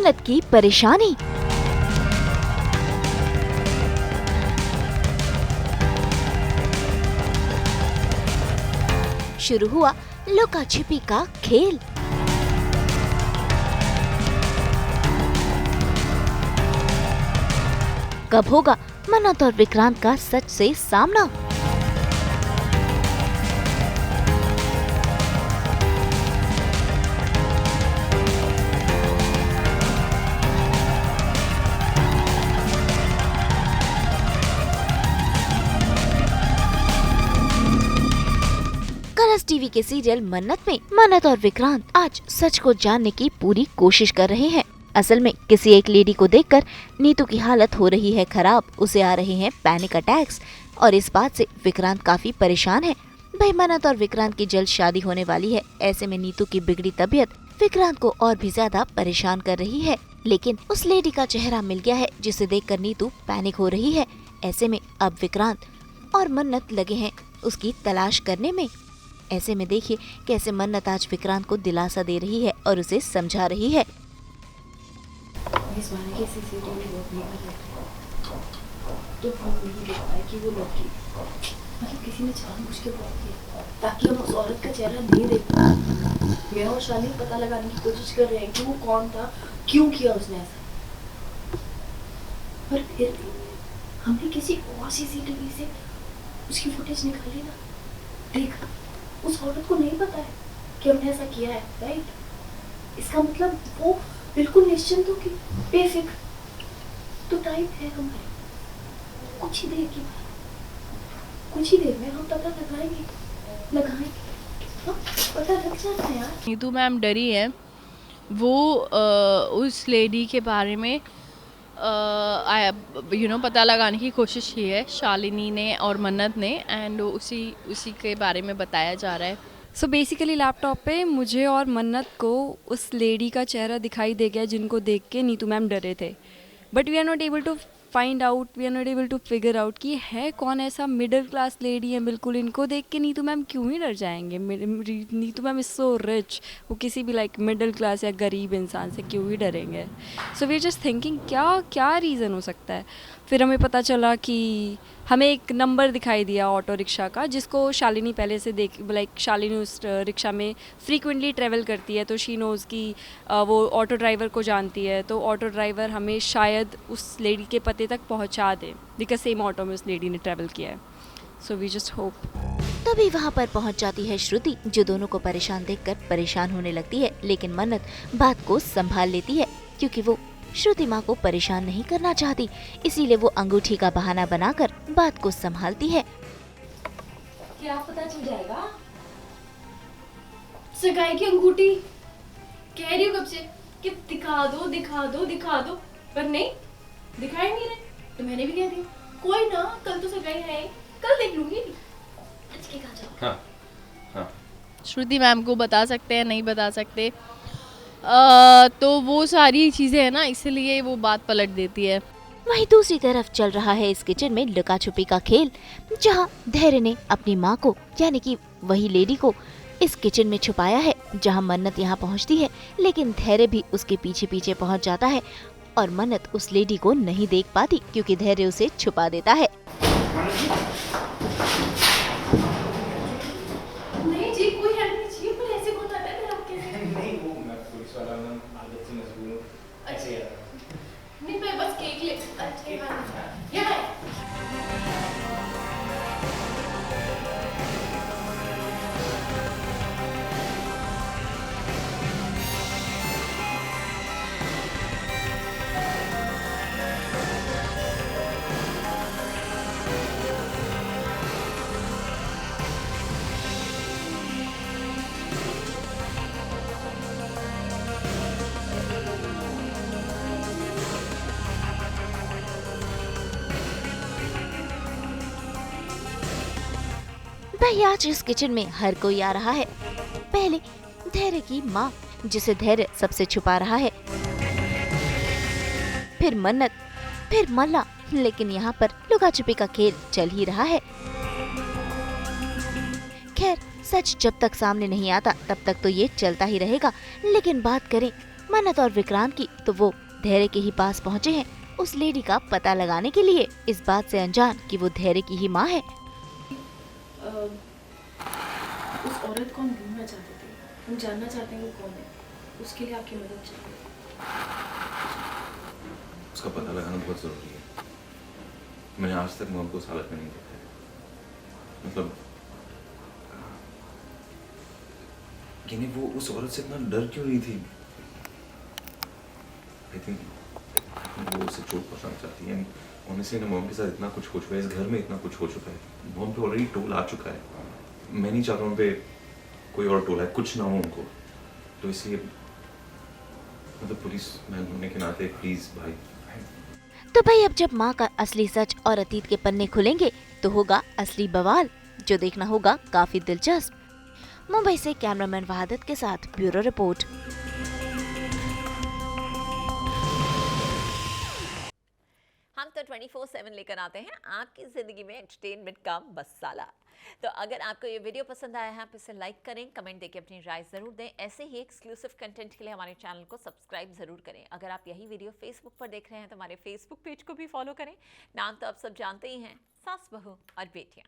मन्नत की परेशानी। शुरू हुआ लुका छिपी का खेल। कब होगा मन्नत और विक्रांत का सच से सामना? कलर्स टीवी के सीरियल मन्नत में मन्नत और विक्रांत आज सच को जानने की पूरी कोशिश कर रहे हैं। असल में किसी एक लेडी को देखकर नीतू की हालत हो रही है खराब, उसे आ रहे हैं पैनिक अटैक्स और इस बात से विक्रांत काफी परेशान है। भाई मन्नत और विक्रांत की जल्द शादी होने वाली है, ऐसे में नीतू की बिगड़ी तबीयत विक्रांत को और भी ज्यादा परेशान कर रही है। लेकिन उस लेडी का चेहरा मिल गया है जिसे देखकर नीतू पैनिक हो रही है। ऐसे में अब विक्रांत और मन्नत लगे हैं उसकी तलाश करने में। ऐसे में देखिए कैसे मन्नत आज विक्रांत को दिलासा दे रही है और उसे समझा रही है। इस बारे की सीसीटीवी रिकॉर्ड नहीं कर तो हम नहीं देख पाए कि वो लड़की मतलब किसी ने जानबूझ के ब्लॉक किया ताकि हम उस औरत का चेहरा नहीं देख पाए। मैं और शालिनी पता लगाने की कोशिश कर रहे हैं कि वो कौन था, क्यों किया उसने ऐसा। पर फिर हमने किसी और सीसीटीवी से उसकी फुटेज निकाली ना, देख उस औरत को नहीं पता है कि हमने ऐसा किया है, राइट। इसका मतलब वो बिल्कुल निश्चिंत होगी, बेफिक्र। तो टाइम है हमारे, कुछ ही देर की बात, कुछ ही देर में हम पता लगाएंगे। हाँ, पता लग जाता है यार। नीतू मैम डरी है, वो उस लेडी के बारे में पता लगाने की कोशिश की है शालिनी ने और मन्नत ने, एंड उसी के बारे में बताया जा रहा है। सो बेसिकली लैपटॉप पे मुझे और मन्नत को उस लेडी का चेहरा दिखाई दे गया जिनको देख के नीतू मैम डरे थे, but we are not able to find out, we are not able to figure out कि है कौन ऐसा मिडिल क्लास लेडी है बिल्कुल, इनको देख के नीतू मैम क्यों ही डर जाएंगे। Neetu ma'am is so rich, वो किसी भी लाइक मिडिल क्लास या गरीब इंसान से क्यों ही डरेंगे। So we are just thinking क्या रीज़न हो सकता है। फिर हमें पता चला कि हमें एक नंबर दिखाई दिया ऑटो रिक्शा का, जिसको शालिनी पहले से शालिनी उस रिक्शा में फ्रीक्वेंटली ट्रैवल करती है, तो शी नोज़ कि वो ऑटो ड्राइवर को जानती है, तो ऑटो ड्राइवर हमें शायद उस लेडी के पते तक पहुंचा दे, बिकॉज सेम ऑटो में उस लेडी ने ट्रैवल किया है। So we just hope. तभी वहाँ पर पहुँच जाती है श्रुति, जो दोनों को परेशान देखकर परेशान होने लगती है। लेकिन मन्नत बात को संभाल लेती है क्योंकि वो श्रुति माँ को परेशान नहीं करना चाहती, इसीलिए वो अंगूठी का बहाना बनाकर बात को संभालती है। क्या पता चल जाएगा? सगाई की अंगूठी कह रही हूँ कब से कि दिखा दो, पर नहीं दिखाई नहीं रहे, तो मैंने भी कह दिया कोई ना, कल तो सगाई है, कल देख लूंगी। आज के कहा जाओ। हाँ। श्रुति मैम को बता सकते हैं, नहीं बता सकते, तो वो सारी चीज़ें हैं ना, इसलिए वो बात पलट देती है। वहीं दूसरी तरफ चल रहा है इस किचन में लुका छुपी का खेल, जहां धैर्य ने अपनी माँ को यानी कि वही लेडी को इस किचन में छुपाया है। जहां मन्नत यहां पहुंचती है, लेकिन धैर्य भी उसके पीछे पीछे पहुंच जाता है और मन्नत उस लेडी को नहीं देख पाती क्योंकि धैर्य उसे छुपा देता है। नहीं जी, कोई हेल्प नहीं चाहिए, पर ऐसे कौन आता है आपके? नहीं, वो मैं पुलिस वाला ना, आदत से मजबूर हूँ, ऐसे ही आता है। नहीं, मैं बस केक ले। अच्छा, यहाँ है। भाई आज इस किचन में हर कोई आ रहा है। पहले धैर्य की माँ, जिसे धैर्य सबसे छुपा रहा है, फिर मन्नत, फिर मल्ला, लेकिन यहाँ पर लुका छुपी का खेल चल ही रहा है। खैर सच जब तक सामने नहीं आता तब तक तो ये चलता ही रहेगा। लेकिन बात करें मन्नत और विक्रांत की तो वो धैर्य के ही पास पहुँचे हैं उस लेडी का पता लगाने के लिए, इस बात से अनजान कि वो धैर्य की ही माँ है। उस औरत को हम ढूंढना चाहते थे, हम जानना चाहते हैं वो कौन है, उसके लिए आपकी मदद चाहिए। उसका पता लगाना बहुत ज़रूरी है। मैंने आज तक मॉम को उस हालत में नहीं देखा है। मतलब यानी वो उस औरत से इतना डर क्यों रही थी? आई थिंक वो उसे चोट पहुंचाना चाहती है। ऑनेस्टली ना मॉम के साथ इतना कुछ हो चुका है, इस घर में इतना कुछ हो चुका है। मॉम पे ऑलरेडी टोल आ चुका है। मैं नहीं चाहता उन पे कोई और टोल है, कुछ ना हो उनको। तो इसलिए मतलब पुलिस मैन होने के नाते प्लीज भाई। तो भाई अब जब माँ का असली सच और अतीत के पन्ने खुलेंगे तो होगा असली बवाल, जो देखना होगा काफी दिलचस्प। मुंबई से कैमरामैन वहादत के साथ ब्यूरो रिपोर्ट। हम तो 24/7 लेकर आते हैं आपकी ज़िंदगी में एंटरटेनमेंट का मसाला। तो अगर आपको ये वीडियो पसंद आया है आप इसे लाइक करें, कमेंट देके अपनी राय ज़रूर दें। ऐसे ही एक्सक्लूसिव कंटेंट के लिए हमारे चैनल को सब्सक्राइब ज़रूर करें। अगर आप यही वीडियो फेसबुक पर देख रहे हैं तो हमारे फेसबुक पेज को भी फॉलो करें। नाम तो आप सब जानते ही हैं, सास बहू और बेटियाँ।